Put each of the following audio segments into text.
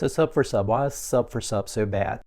So Sub4Sub, why is Sub4Sub so bad?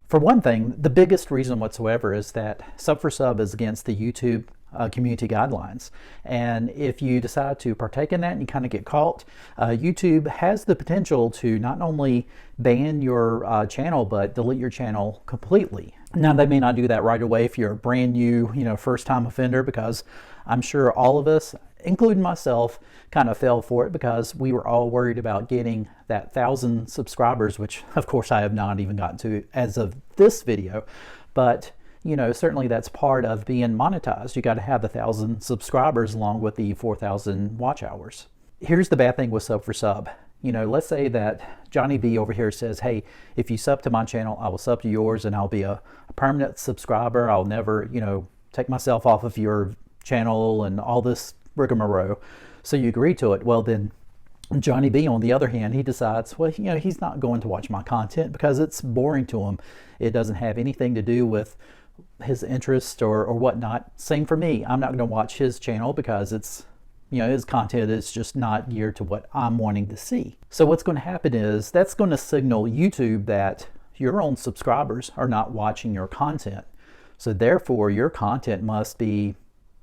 For one thing, the biggest reason whatsoever is that Sub4Sub is against the YouTube community guidelines. And if you decide to partake in that and you kind of get caught, YouTube has the potential to not only ban your channel, but delete your channel completely. Now, they may not do that right away if you're a brand new, first-time offender, because I'm sure all of us, including myself, kind of fell for it because we were all worried about getting that 1,000 subscribers, which of course I have not even gotten to as of this video. But certainly that's part of being monetized. You got to have the 1,000 subscribers along with the 4,000 watch hours. Here's the bad thing with Sub4Sub. Let's say that Johnny B over here says, hey, if you sub to my channel, I will sub to yours and I'll be a permanent subscriber. I'll never, take myself off of your channel and all this rigmarole. So you agree to it. Well, then Johnny B, on the other hand, he decides, well, he's not going to watch my content because it's boring to him. It doesn't have anything to do with his interest or whatnot. Same for me. I'm not going to watch his channel because it's, his content is just not geared to what I'm wanting to see. So what's going to happen is that's going to signal YouTube that your own subscribers are not watching your content. So therefore, your content must be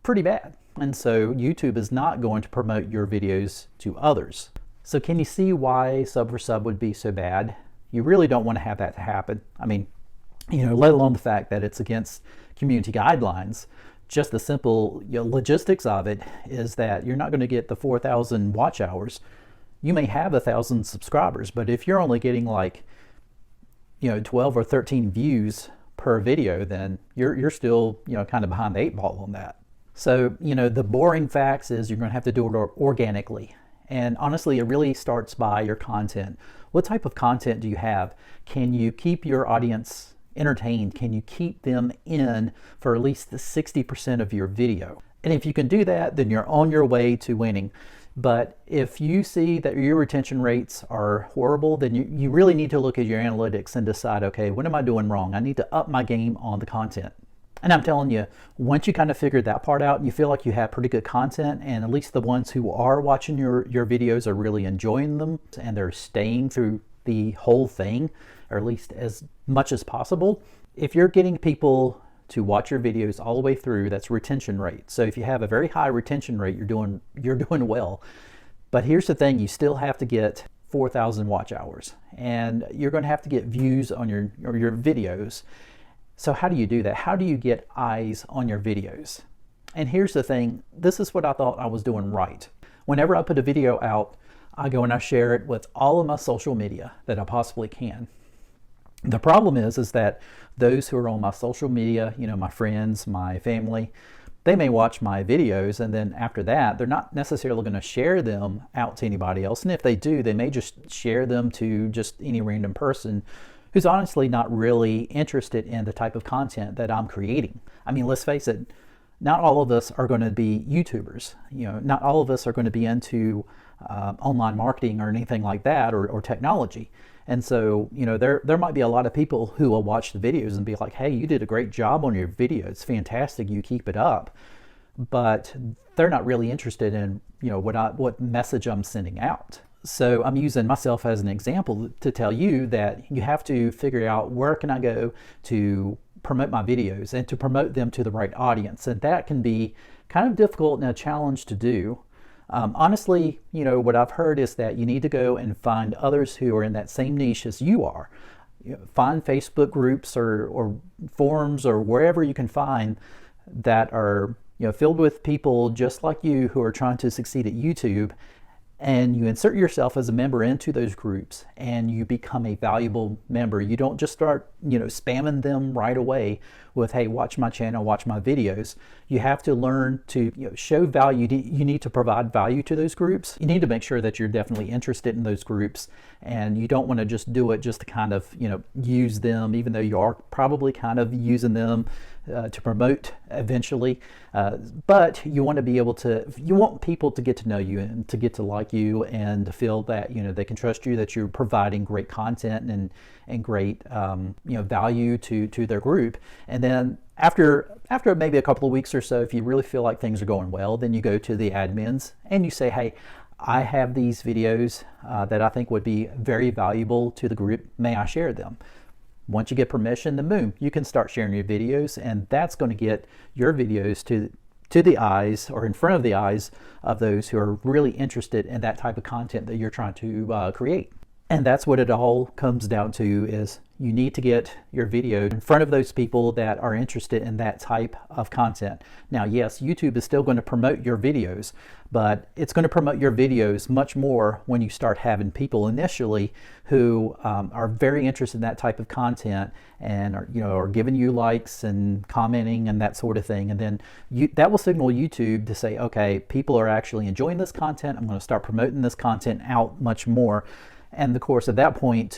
pretty bad. And so YouTube is not going to promote your videos to others. So can you see why Sub4Sub would be so bad? You really don't want to have that to happen. I mean, let alone the fact that it's against community guidelines. Just the simple logistics of it is that you're not going to get the 4,000 watch hours. You may have 1,000 subscribers, but if you're only getting like 12 or 13 views per video, then you're still kind of behind the 8 ball on that. So the boring facts is you're going to have to do it organically. And honestly, it really starts by your content. What type of content do you have? Can you keep your audience entertained? Can you keep them in for at least the 60% of your video? And if you can do that, then you're on your way to winning. But if you see that your retention rates are horrible, then you really need to look at your analytics and decide, okay, what am I doing wrong? I need to up my game on the content. And I'm telling you, once you kind of figure that part out and you feel like you have pretty good content, and at least the ones who are watching your videos are really enjoying them and they're staying through the whole thing, or at least as much as possible. If you're getting people to watch your videos all the way through, that's retention rate. So if you have a very high retention rate, you're doing well. But here's the thing, you still have to get 4,000 watch hours, and you're going to have to get views on your videos. So how do you do that? How do you get eyes on your videos? And here's the thing, this is what I thought I was doing right. Whenever I put a video out, I go and I share it with all of my social media that I possibly can. The problem is that those who are on my social media, my friends, my family, they may watch my videos, and then after that, they're not necessarily going to share them out to anybody else. And if they do, they may just share them to just any random person who's honestly not really interested in the type of content that I'm creating. I mean, let's face it, not all of us are going to be YouTubers. Not all of us are going to be into online marketing or anything like that, or technology. And so, there might be a lot of people who will watch the videos and be like, hey, you did a great job on your video. It's fantastic. You keep it up. But they're not really interested in, what message I'm sending out. So I'm using myself as an example to tell you that you have to figure out where can I go to promote my videos and to promote them to the right audience. And that can be kind of difficult and a challenge to do. Honestly, what I've heard is that you need to go and find others who are in that same niche as you are. Find Facebook groups or forums or wherever you can find that are filled with people just like you who are trying to succeed at YouTube. And you insert yourself as a member into those groups and you become a valuable member. You don't just start, spamming them right away with, hey, watch my channel, watch my videos. You have to learn to show value. You need to provide value to those groups. You need to make sure that you're definitely interested in those groups, and you don't want to just do it just to kind of, use them, even though you are probably kind of using them to promote eventually. But you want to be able to, you want people to get to know you and to get to like you and to feel that, they can trust you, that you're providing great content and great, value to their group. And then after maybe a couple of weeks or so, if you really feel like things are going well, then you go to the admins and you say, hey, I have these videos that I think would be very valuable to the group. May I share them? Once you get permission, then boom, you can start sharing your videos, and that's going to get your videos to the eyes, or in front of the eyes, of those who are really interested in that type of content that you're trying to create. And that's what it all comes down to, is you need to get your video in front of those people that are interested in that type of content. Now, yes, YouTube is still going to promote your videos, but it's going to promote your videos much more when you start having people initially who are very interested in that type of content and are giving you likes and commenting and that sort of thing. And then that will signal YouTube to say, okay, people are actually enjoying this content. I'm going to start promoting this content out much more. And of course, at that point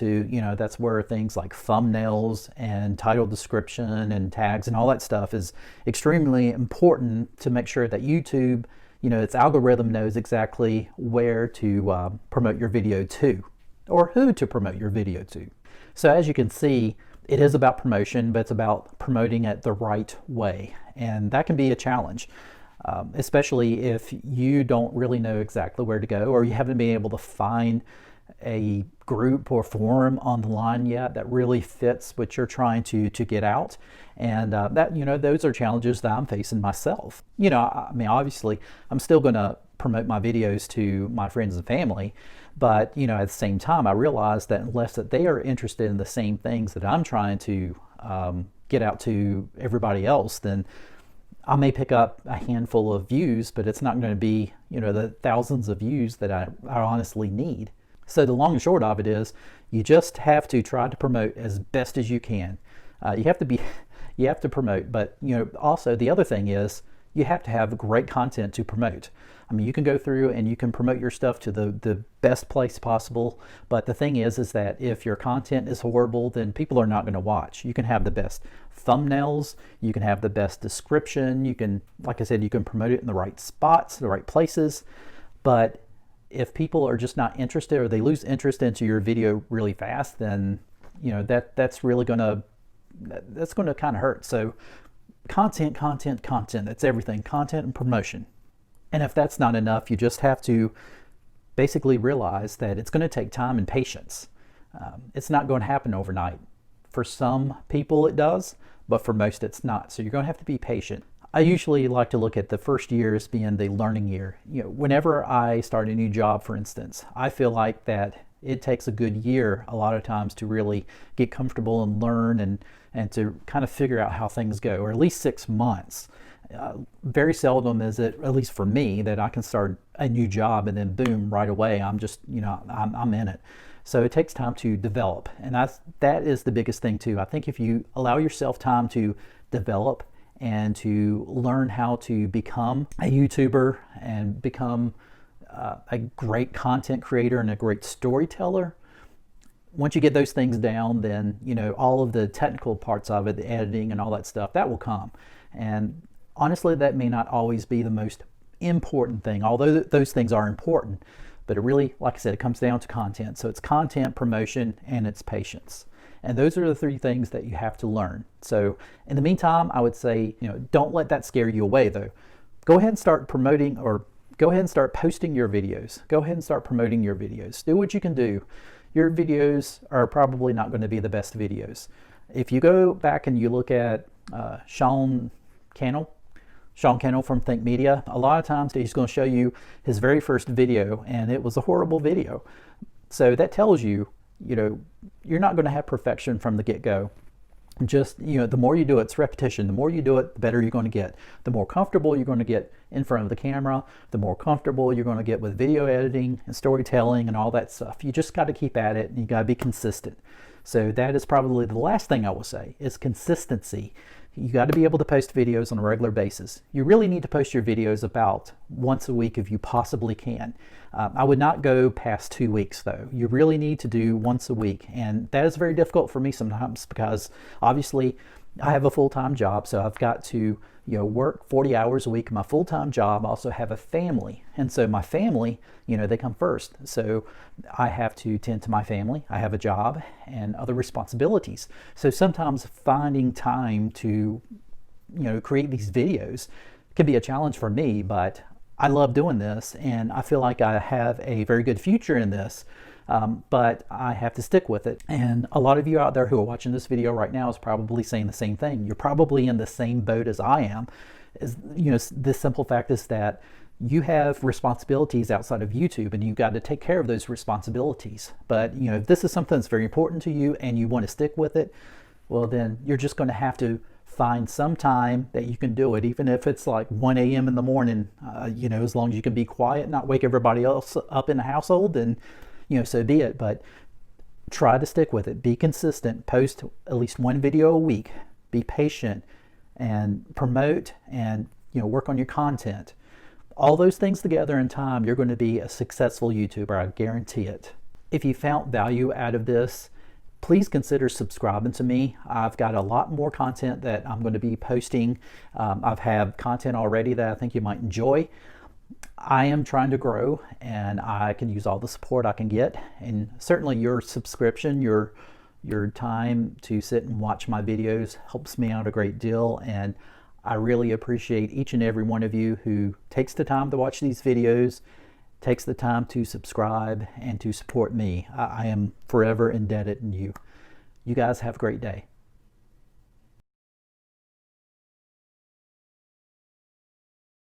that's where things like thumbnails and title description and tags and all that stuff is extremely important to make sure that YouTube, its algorithm knows exactly where to promote your video to, or who to promote your video to. So as you can see, it is about promotion, but it's about promoting it the right way. And that can be a challenge, especially if you don't really know exactly where to go, or you haven't been able to find a group or forum online yet that really fits what you're trying to get out. And those are challenges that I'm facing myself. I mean, obviously I'm still going to promote my videos to my friends and family, but at the same time I realize that unless that they are interested in the same things that I'm trying to get out to everybody else, then I may pick up a handful of views, but it's not going to be the thousands of views that I honestly need. So the long and short of it is, you just have to try to promote as best as you can. You have to promote, but also the other thing is, you have to have great content to promote. I mean, you can go through and you can promote your stuff to the best place possible, but the thing is that if your content is horrible, then people are not going to watch. You can have the best thumbnails, you can have the best description, you can, like I said, you can promote it in the right spots, the right places, but if people are just not interested, or they lose interest into your video really fast, then that's really going to kind of hurt. So content, that's everything. Content and promotion. And if that's not enough, you just have to basically realize that it's going to take time and patience. It's not going to happen overnight. For some people it does, but for most it's not. So you're going to have to be patient. I usually like to look at the first year as being the learning year. Whenever I start a new job, for instance, I feel like that it takes a good year a lot of times to really get comfortable and learn and to kind of figure out how things go, or at least 6 months. Very seldom is it, at least for me, that I can start a new job and then boom, right away I'm just I'm in it. So it takes time to develop, and that is the biggest thing too. I think if you allow yourself time to develop and to learn how to become a YouTuber and become a great content creator and a great storyteller, once you get those things down, then all of the technical parts of it, the editing and all that stuff, that will come. And honestly, that may not always be the most important thing, although those things are important. But it really, like I said, it comes down to content. So it's content, promotion, and it's patience. And those are the 3 things that you have to learn. So in the meantime, I would say, don't let that scare you away though. Go ahead and start promoting, or go ahead and start posting your videos. Go ahead and start promoting your videos. Do what you can do. Your videos are probably not going to be the best videos. If you go back and you look at Sean Cannell from Think Media, a lot of times he's going to show you his very first video, and it was a horrible video. So that tells you, you're not going to have perfection from the get-go. Just, the more you do it, it's repetition. The more you do it, the better you're going to get. The more comfortable you're going to get in front of the camera, the more comfortable you're going to get with video editing and storytelling and all that stuff. You just got to keep at it, and you got to be consistent. So that is probably the last thing I will say, is consistency. You got to be able to post videos on a regular basis. You really need to post your videos about once a week if you possibly can. I would not go past 2 weeks though. You really need to do once a week, and that is very difficult for me sometimes because obviously I have a full-time job, so I've got to work 40 hours a week in my full-time job. I also have a family, and so my family, they come first. So I have to tend to my family. I have a job and other responsibilities. So sometimes finding time to create these videos can be a challenge for me, but I love doing this and I feel like I have a very good future in this, but I have to stick with it. And a lot of you out there who are watching this video right now is probably saying the same thing. You're probably in the same boat as I am. The simple fact is that you have responsibilities outside of YouTube and you've got to take care of those responsibilities. But if this is something that's very important to you and you want to stick with it, well, then you're just going to have to find some time that you can do it, even if it's like 1 a.m. in the morning, as long as you can be quiet, not wake everybody else up in the household, then, so be it. But try to stick with it. Be consistent. Post at least one video a week. Be patient and promote and, work on your content. All those things together in time, you're going to be a successful YouTuber. I guarantee it. If you found value out of this, please consider subscribing to me. I've got a lot more content that I'm going to be posting. I've had content already that I think you might enjoy. I am trying to grow and I can use all the support I can get. And certainly your subscription, your time to sit and watch my videos helps me out a great deal. And I really appreciate each and every one of you who takes the time to watch these videos, takes the time to subscribe and to support me. I am forever indebted to you. You guys have a great day.